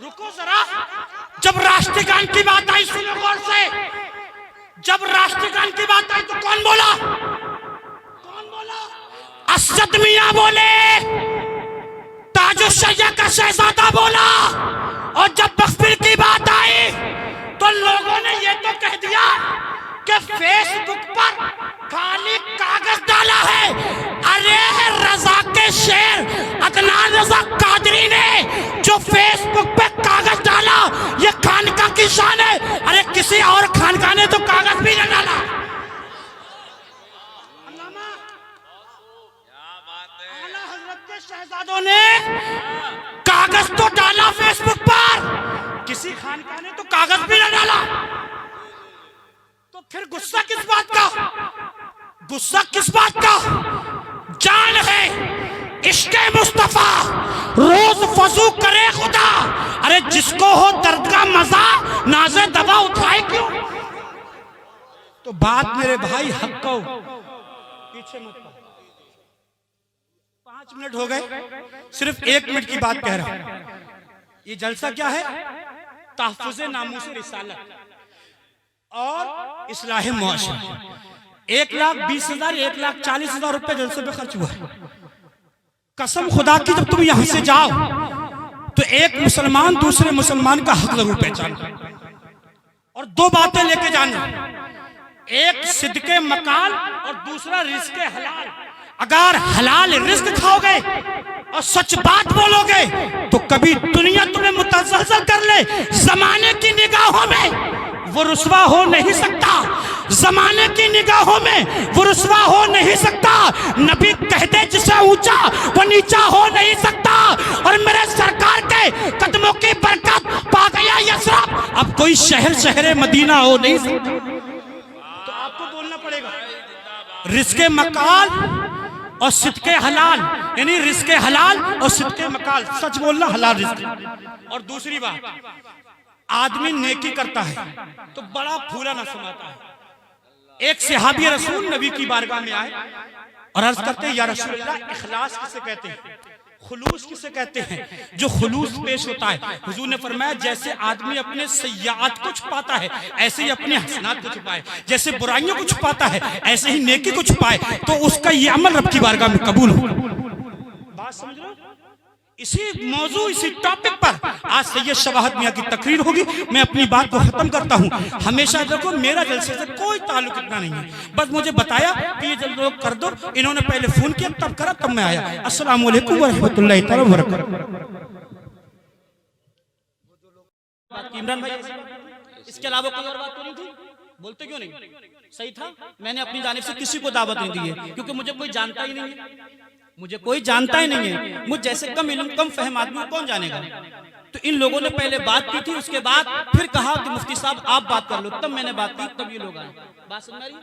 रुको जरा, जब राष्ट्रगान की बात आई सुनो गौर से, जब राष्ट्रगान की बात आई तो कौन बोला? कौन बोला? असद मियां बोले, ताजुश्शैया का शहजादा बोला। और जब बख्तर की बात आई तो लोगों ने ये तो कह दिया कि फेसबुक पर खाली कागज डाला है। अरे रजा के शेर अदनान रजा कादरी ने जो फेसबुक पे कागज डाला, ये खानका की शान है। अरे किसी और खानका ने तो कागज भी न डाला। आला हजरत के शहजादों ने कागज तो डाला फेसबुक पर, किसी खानका ने तो कागज भी न डाला। तो फिर गुस्सा किस बात का? गुस्सा किस बात का? जान है इश्क़े मुस्तफा रोज फजू करे खुदा। अरे जिसको हो दर्द का मजा नाज़े दवा उठाए क्यों? तो बात मेरे भाई हक को पीछे मत करो। 5 मिनट हो गए, सिर्फ 1 मिनट की बात कह रहा हूं। ये जलसा क्या है? तहफ़्फ़ुज़े नामूस रिसालत और इस्लाह मुआशरा। 1,20,000 1,40,000 रुपए जलसे पे खर्च हुआ है। कसम खुदा की, जब तुम यहां से जाओ तो एक मुसलमान दूसरे मुसलमान का हक जरूर पहचानो और 2 बातें लेके जाना, एक सिद्के मकाल और दूसरा रिज़्क़े हलाल। अगर हलाल रिस्क खाओगे और सच बात बोलोगे तो कभी दुनिया तुम्हें मुतज़्ज़ल कर ले, जमाने की निगाहों में वो रुस्वा हो नहीं सकता। जमाने की निगाहों में वो रुस्वा हो नहीं सकता। नबी कहते जिसे ऊंचा वो नीचा हो नहीं सकता। और मेरे सरकार के कदमों की बरकत पा गया यसरब, अब कोई शहर मदीना हो नहीं सकता। तो आपको बोलना पड़ेगा रिज़्क़े मकाल और सिद्के हलाल, यानी रिज़्क़े हलाल और सिद्के मकाल, सच बोलना, हलाल रिज़्क़। और दूसरी बात, आदमी नेकी करता है तो बड़ा फूला ना समाता है। एक सहाबी रसूल नबी की बारगाह में आए और अर्ज करते हैं, या रसूलल्लाह, इखलास किसे कहते हैं, खुलूस किसे कहते हैं? जो खुलूस पेश होता है, हुजूर ने फरमाया जैसे आदमी अपने सय्यात को छुपाता है ऐसे ही अपने हसनात को छुपाए, जैसे बुराइयों को छुपाता है ऐसे ही नेकी को छुपाए, तो उसका ये अमल रब की बारगाह में कबूल हो। बात समझ लो। इसी मौजू, इसी टॉपिक पर आज सैयद शवाहत मियां की तकरीर होगी। मैं अपनी बात को खत्म करता हूं। हमेशा देखो, मेरा जलसे से कोई ताल्लुक इतना नहीं है, बस मुझे बताया कि ये जल्द लोग कर दो। इन्होंने पहले फोन किया, तब करा, तब मैं आया। अस्सलाम वालेकुम व रहमतुल्लाहि तआला व बरकातहू। इमरान भाई, इसके अलावा कोई और बात तो नहीं थी? बोलते क्यों नहीं? सही था, मैंने अपनी जानिब से किसी को दावत नहीं दी है, क्योंकि मुझे कोई जानता ही नहीं है। मुझे कोई जानता ही नहीं है। मुझ जैसे कम इल्म कम फहम आदमी को कौन जानेगा? तो इन लोगों ने पहले बात की थी, उसके बाद फिर कहा कि मुफ्ती साहब आप बात कर लो, तब मैंने बात की, तब ये लोग आए। बात समझ रही?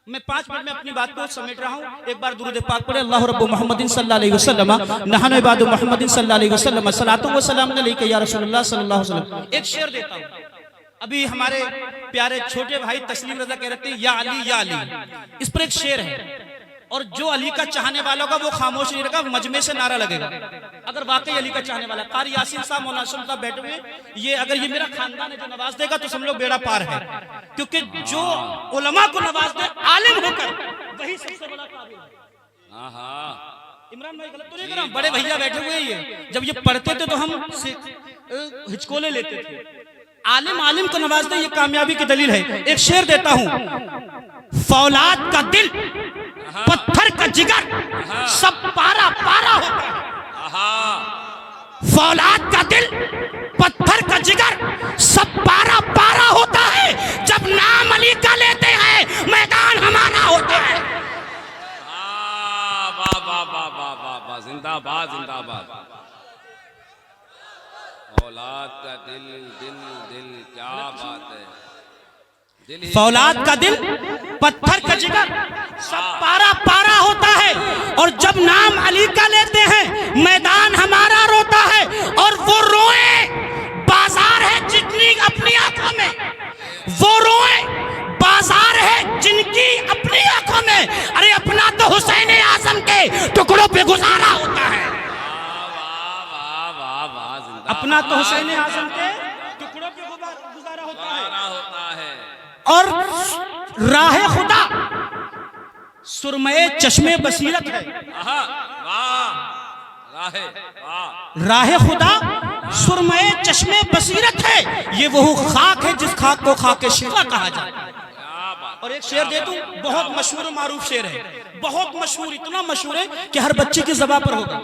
मैं 5 मिनट में अपनी बात को समेट रहा हूँ। एक बार दुरूद पाक पढ़े, अल्लाह रब्बु मुहम्मदिन सल्लल्लाहु अलैहि वसल्लम नहनु इबादु मुहम्मदिन सल्लल्लाहु अलैहि वसल्लम सलातु व सलाम अलैका या रसूलल्लाह सल्लल्लाहु अलैहि वसल्लम। एक शेर देता हूँ। अभी हमारे प्यारे छोटे भाई तस्लीम रजा कह रहे थे या अली या अली, इस पर एक शेर है। और जो अली का चाहने वाला होगा वो खामोश नहीं रहेगा, मजमे से नारा लगेगा। अगर वाकई अली का चाहने वाला, कारी यासीन साहब, मौलाना साहब बैठे हुए, ये अगर ये मेरा खानदान है जो नवाज देगा तो समझ लो बेड़ा पार है। क्योंकि जो उलमा को नवाज दे आलिम होकर, वही सबसे बड़ा काबिल है। इमरान भाई गलत तो नहीं कर रहा? बड़े भैया बैठे हुए, ये जब ये पढ़ते थे तो हम हिचकोले लेते थे। आलिम आलिम को नवाज दे, ये कामयाबी की दलील है। एक शेर देता हूं, फौलाद का दिल पत्थर का जिगर सब पारा पारा होता है। फौलाद का दिल पत्थर का जिगर सब पारा पारा होता है। जब नाम अली का लेते हैं मैदान हमारा होता है। वाह वाह वाह वाह वाह वाह, जिंदाबाद जिंदाबाद। औलाद का दिल दिल दिल, क्या बात है। फौलाद का दिल पत्थर का जिगर सब पारा पारा होता है। और जब नाम अली का लेते हैं मैदान हमारा रोता है। और वो रोए बाजार है जितनी अपनी आंखों में, वो रोए बाजार है जिनकी अपनी आंखों में। अरे अपना तो हुसैन आजम के टुकड़ों पे गुजारा होता है। अपना तो हुसैन आजम के टुकड़ों पे गुजारा होता है। और राह खुदा सुरमए चश्मे बसीरत है। राह खुदा सुरमए चश्मे बसीरत है, ये वो खाक है जिस खाक को खाके शिफा कहा जाता है। और एक शेर दे दूं, बहुत मशहूर और मारूफ शेर है, बहुत मशहूर, इतना मशहूर है कि हर बच्चे की ज़बान पर होगा।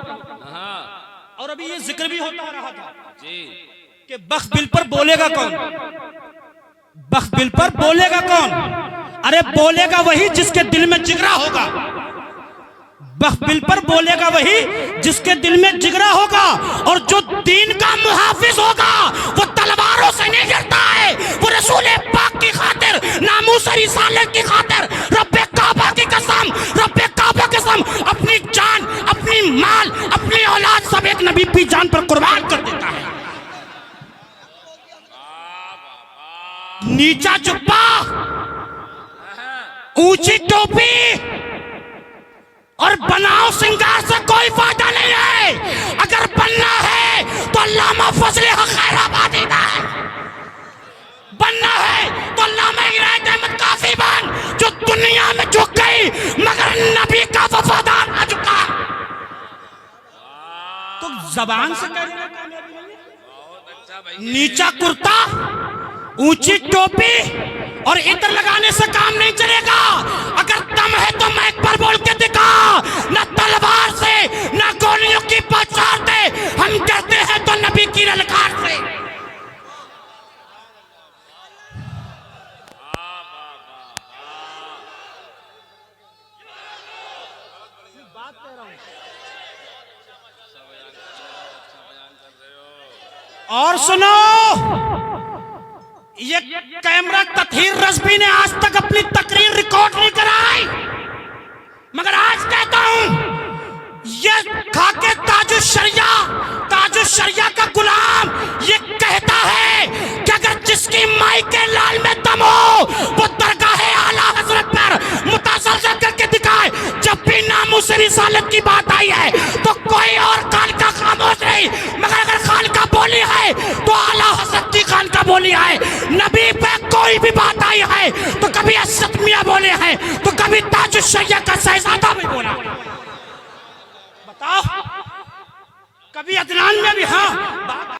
और अभी ये जिक्र भी होता रहा था कि बख्त बिल पर बोलेगा कौन, बख्त बिल पर बोलेगा कौन? अरे बोलेगा वही जिसके दिल में जिगरा होगा। बख्त बिल पर बोलेगा वही जिसके दिल में जिगरा होगा, और जो दीन का मुहाफिज होगा वो तलवारों से नहीं डरता है, वो रसूल पाक की खातिर, नामूस रिसालत की खातिर, रब्बे काबा की कसम, रब्बे काबा की कसम, अपनी जान, अपनी माल, अपनी औलाद सब एक नबी की जान पर कुर्बान कर देता है। नीचा जुब्बा, ऊंची टोपी और बनाओ सिंगार से कोई फायदा नहीं है। अगर बनना है तो अल्लामा फजले खैराबादी में, बनना है तो अल्लामा इनायत अहमद कासी बन, जो दुनिया में झुक गई मगर नबी का वफादार न झुका। तो जबान से नीचा कुर्ता, ऊंची टोपी और इत्र लगाने से काम नहीं चलेगा। अगर दम है तो माइक पर बोल के दिखा, न तलवार से न गोलियों की पहचान दे, हम कहते हैं तो नबी की ललकार से। और सुनो, ये कैमरा तथहीर रज़वी ने आज तक अपनी तकरीर रिकॉर्ड नहीं कराई, मगर आज कहता हूं, ये खाके ताजुश शरिया का गुलाम ये कहता है कि अगर जिसकी माई के लाल में दम हो वो दरगाहे आला हजरत पर मुतासर करके दिखाए। जब भी नामूस रिसालत की बात आई है तो कोई और कान का खामोश नहीं, मगर अगर खान का बोली है तो आला हजरत की खान का बोली है। नबी पे कोई भी बात आई है तो कभी असद मियां बोले हैं, तो कभी ताजुश शरिया का शहजादा भी बोला। बताओ, कभी अदनान में भी हाँ बात